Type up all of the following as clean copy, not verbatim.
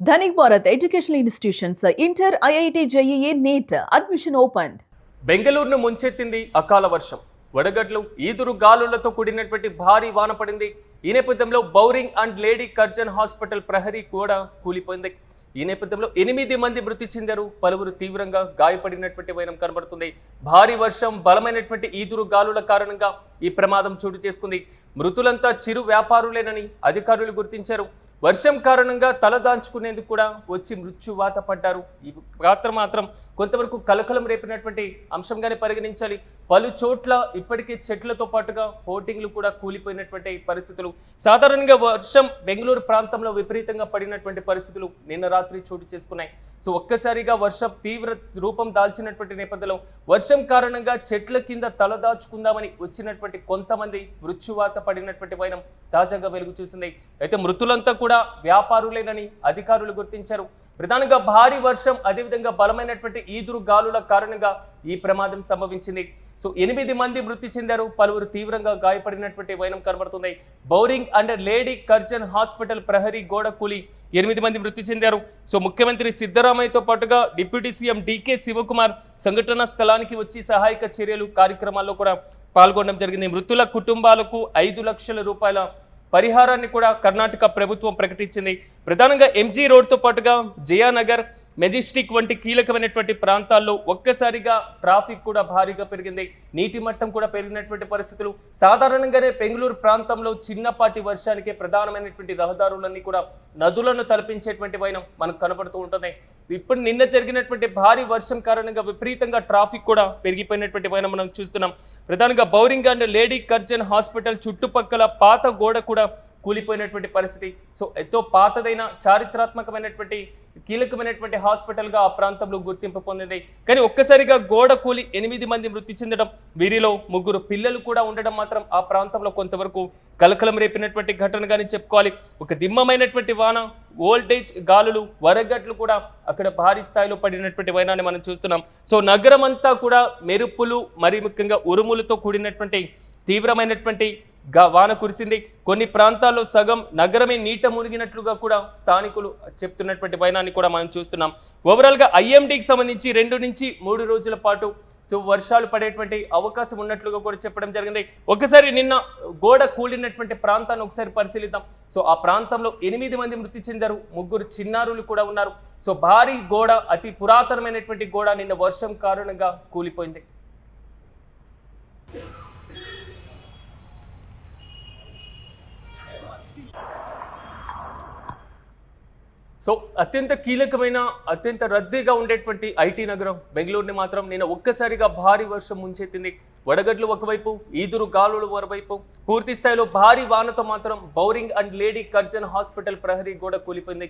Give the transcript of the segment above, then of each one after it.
Dhanik Bharat Educational Institutions, Inter, IIT, JEE, NEET, admission opened. బెంగళూరును ముంచెత్తింది అకాల వర్షం. వడగడ్లు, ఈదురు గాలులతో కూడినటువంటి భారీ వాన పడింది. ఈ నేపథ్యంలో Bowring and lady Curzon hospital ప్రహరీ కూడా కూలిపోయింది. ఈ నేపథ్యంలో 8 మంది మృతి చెందారు, పలువురు తీవ్రంగా గాయపడినటువంటి వైనం కనబడుతుంది. భారీ వర్షం, బలమైనటువంటి ఈదురు గాలుల కారణంగా ఈ ప్రమాదం చోటు చేసుకుంది. మృతులంతా చిరు వ్యాపారులేనని అధికారులు గుర్తించారు. వర్షం కారణంగా తలదాంచుకునేందుకు కూడా వచ్చి మృత్యువాత పడ్డారు. ఈ పాత్ర మాత్రం కొంతవరకు కలకలం రేపినటువంటి అంశంగానే పరిగణించాలి. పలు చోట్ల ఇప్పటికే చెట్లతో పాటుగా హోర్డింగ్లు కూడా కూలిపోయినటువంటి పరిస్థితులు. సాధారణంగా వర్షం బెంగళూరు ప్రాంతంలో విపరీతంగా పడినటువంటి పరిస్థితులు నిన్న రాత్రి చోటు చేసుకున్నాయి. సో ఒక్కసారిగా వర్షం తీవ్ర రూపం దాల్చినటువంటి నేపథ్యంలో వర్షం కారణంగా చెట్ల కింద తలదాచుకుందామని వచ్చినటువంటి కొంతమంది మృత్యువాత పడినటువంటి వైనం తాజాగా వెలుగు చూసింది. అయితే మృతులంతా కూడా వ్యాపారులేనని అధికారులు గుర్తించారు. ప్రధానంగా భారీ వర్షం, అదేవిధంగా బలమైనటువంటి ఈదురు గాలుల కారణంగా ఈ ప్రమాదం సంభవించింది. సో 8 మంది మృతి చెందారు, పలువురు తీవ్రంగా గాయపడినటువంటి వైనం కనబడుతుంది. Bowring and lady Curzon hospital ప్రహరీ గోడ కూలి 8 మంది మృతి చెందారు. సో ముఖ్యమంత్రి సిద్ధరామయ్యతో పాటుగా డిప్యూటీ సీఎం డీకే శివకుమార్ సంఘటనా స్థలానికి వచ్చి సహాయక చర్యలు కార్యక్రమాల్లో కూడా పాల్గొనడం జరిగింది. మృతుల కుటుంబాలకు 5 లక్షల రూపాయల పరిహారాన్ని కూడా కర్ణాటక ప్రభుత్వం ప్రకటించింది. ప్రధానంగా ఎంజీ రోడ్తో పాటుగా జయానగర్, మెజెస్టిక్ వంటి కీలకమైనటువంటి ప్రాంతాల్లో ఒక్కసారిగా ట్రాఫిక్ కూడా భారీగా పెరిగింది. నీటి మట్టం కూడా పెరిగినటువంటి పరిస్థితులు. సాధారణంగానే బెంగళూరు ప్రాంతంలో చిన్నపాటి వర్షానికే ప్రధానమైనటువంటి రహదారులన్నీ కూడా నదులను తలపించేటువంటి వైనం మనకు కనబడుతూ ఉంటుంది. ఇప్పుడు నిన్న జరిగినటువంటి భారీ వర్షం కారణంగా విపరీతంగా ట్రాఫిక్ కూడా పెరిగిపోయినటువంటి వైనం మనం చూస్తున్నాం. ప్రధానంగా Bowring and lady Curzon hospital చుట్టుపక్కల పాత గోడ కూడా కూలిపోయినటువంటి పరిస్థితి. సో ఎంతో పాతదైన చారిత్రాత్మకమైనటువంటి కీలకమైనటువంటి హాస్పిటల్గా ఆ ప్రాంతంలో గుర్తింపు పొందింది. కానీ ఒక్కసారిగా గోడ కూలి 8 మంది మృతి చెందడం, వీరిలో 3 పిల్లలు కూడా ఉండడం మాత్రం ఆ ప్రాంతంలో కొంతవరకు కలకలం రేపినటువంటి ఘటనగానే చెప్పుకోవాలి. ఒక దిమ్మమైనటువంటి వాన, వోల్టేజ్ గాలులు, వరగడ్లు కూడా అక్కడ భారీ స్థాయిలో పడినటువంటి వైనాన్ని మనం చూస్తున్నాం. సో నగరం అంతా కూడా మెరుపులు, మరి ముఖ్యంగా ఉరుములతో కూడినటువంటి తీవ్రమైనటువంటి వాన కురిసింది. కొన్ని ప్రాంతాల్లో సగం నగరమే నీట మునిగినట్లుగా కూడా స్థానికులు చెప్తున్నటువంటి వైనాన్ని కూడా మనం చూస్తున్నాం. ఓవరాల్గా ఐఎండీకి సంబంధించి 2 నుంచి 3 రోజుల పాటు సో వర్షాలు పడేటువంటి అవకాశం ఉన్నట్లుగా కూడా చెప్పడం జరిగింది. ఒకసారి నిన్న గోడ కూలినటువంటి ప్రాంతాన్ని ఒకసారి పరిశీలిద్దాం. సో ఆ ప్రాంతంలో 8 మంది మృతి చెందారు, 3 చిన్నారులు కూడా ఉన్నారు. సో భారీ గోడ, అతి పురాతనమైనటువంటి గోడ నిన్న వర్షం కారణంగా కూలిపోయింది. సో అత్యంత కీలకమైన, అత్యంత రద్దీగా ఉండేటువంటి ఐటీ నగరం బెంగళూరుని మాత్రం నిన్న ఒక్కసారిగా భారీ వర్షం ముంచెత్తింది. వడగడ్లు ఒకవైపు, ఈదురు గాలులు మరోవైపు, పూర్తి స్థాయిలో భారీ వానతో మాత్రం Bowring and lady Curzon hospital ప్రహరీ గోడ కూలిపోయింది.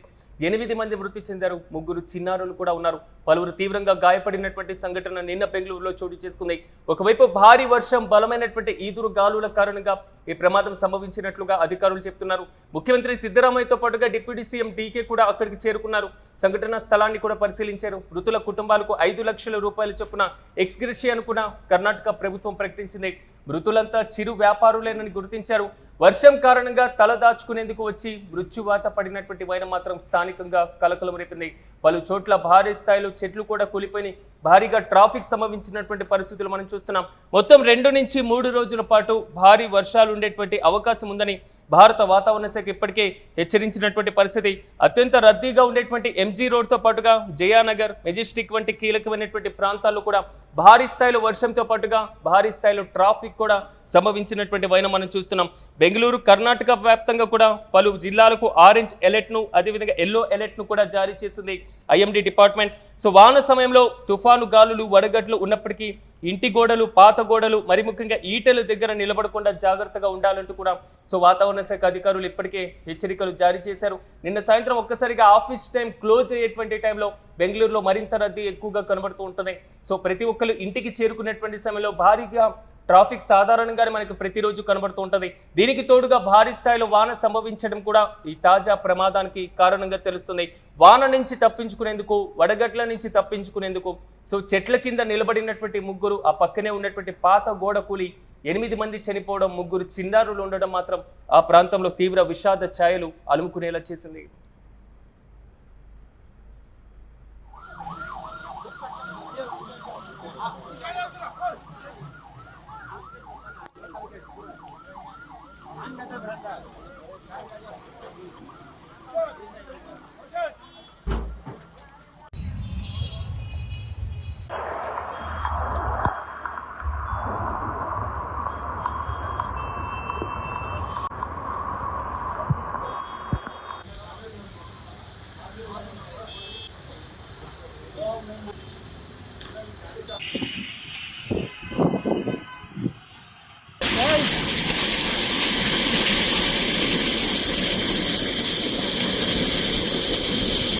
8 మంది మృతి చెందారు, 3 చిన్నారులు కూడా ఉన్నారు. పలువురు తీవ్రంగా గాయపడినటువంటి సంఘటన నిన్న బెంగళూరులో చోటు చేసుకుంది. ఒకవైపు భారీ వర్షం, బలమైనటువంటి ఈదురు గాలుల కారణంగా ఈ ప్రమాదం సంభవించినట్లుగా అధికారులు చెప్తున్నారు. ముఖ్యమంత్రి సిద్ధరామయ్యతో పాటుగా డిప్యూటీ సీఎం డీకే కూడా అక్కడికి చేరుకున్నారు. సంఘటనా స్థలాన్ని కూడా పరిశీలించారు. మృతుల కుటుంబాలకు 5 లక్షల రూపాయల చొప్పున ఎక్స్గ్రేషియాను కూడా కర్ణాటక ప్రభుత్వం ప్రకటించింది. మృతులంతా చిరు వ్యాపారులేనని గుర్తించారు. వర్షం కారణంగా తల దాచుకునేందుకు వచ్చి మృత్యువాత పడినటువంటి వైనం మాత్రం స్థానికంగా కలకలం రేపింది. పలు చోట్ల భారీ స్థాయిలో చెట్లు కూడా కూలిపోయి భారీగా ట్రాఫిక్ సంభవించినటువంటి పరిస్థితులు మనం చూస్తున్నాం. మొత్తం 2 నుంచి 3 రోజుల పాటు భారీ వర్షాలు ఉండేటువంటి అవకాశం ఉందని భారత వాతావరణ శాఖ ఇప్పటికే హెచ్చరించినటువంటి పరిస్థితి. అత్యంత రద్దీగా ఉండేటువంటి ఎంజీ రోడ్తో పాటుగా జయానగర్, మెజెస్టిక్ వంటి కీలకమైనటువంటి ప్రాంతాల్లో కూడా భారీ స్థాయిలో వర్షంతో పాటుగా భారీ స్థాయిలో ట్రాఫిక్ కూడా సంభవించినటువంటి వైనం మనం చూస్తున్నాం. బెంగళూరు, కర్ణాటక వ్యాప్తంగా కూడా పలు జిల్లాలకు ఆరెంజ్ అలర్ట్ను, అదేవిధంగా ఎల్లో అలర్ట్ను కూడా జారీ చేసింది ఐఎండీ డిపార్ట్మెంట్. సో వాన సమయంలో తుఫాను గాలులు, వడగడ్లు ఉన్నప్పటికీ ఇంటి గోడలు, పాత గోడలు, మరి ముఖ్యంగా ఈటల దగ్గర నిలబడకుండా జాగ్రత్తగా ఉండాలంటూ కూడా సో వాతావరణ శాఖ అధికారులు ఇప్పటికే హెచ్చరికలు జారీ చేశారు. నిన్న సాయంత్రం ఒక్కసారిగా ఆఫీస్ టైం క్లోజ్ అయ్యేటువంటి టైంలో బెంగళూరులో మరింత రద్దీ ఎక్కువగా కనబడుతూ ఉంటుంది. సో ప్రతి ఒక్కరు ఇంటికి చేరుకునేటువంటి సమయంలో భారీగా ట్రాఫిక్ సాధారణంగానే మనకు ప్రతిరోజు కనబడుతూ ఉంటుంది. దీనికి తోడుగా భారీ స్థాయిలో వాన సంభవించడం కూడా ఈ తాజా ప్రమాదానికి కారణంగా తెలుస్తుంది. వాన నుంచి తప్పించుకునేందుకు, వడగడ్ల నుంచి తప్పించుకునేందుకు సో చెట్ల కింద నిలబడినటువంటి 3, ఆ పక్కనే ఉన్నటువంటి పాత గోడ కూలి 8 మంది చనిపోవడం, 3 చిన్నారులు ఉండడం మాత్రం ఆ ప్రాంతంలో తీవ్ర విషాద ఛాయలు అలుముకునేలా చేసింది.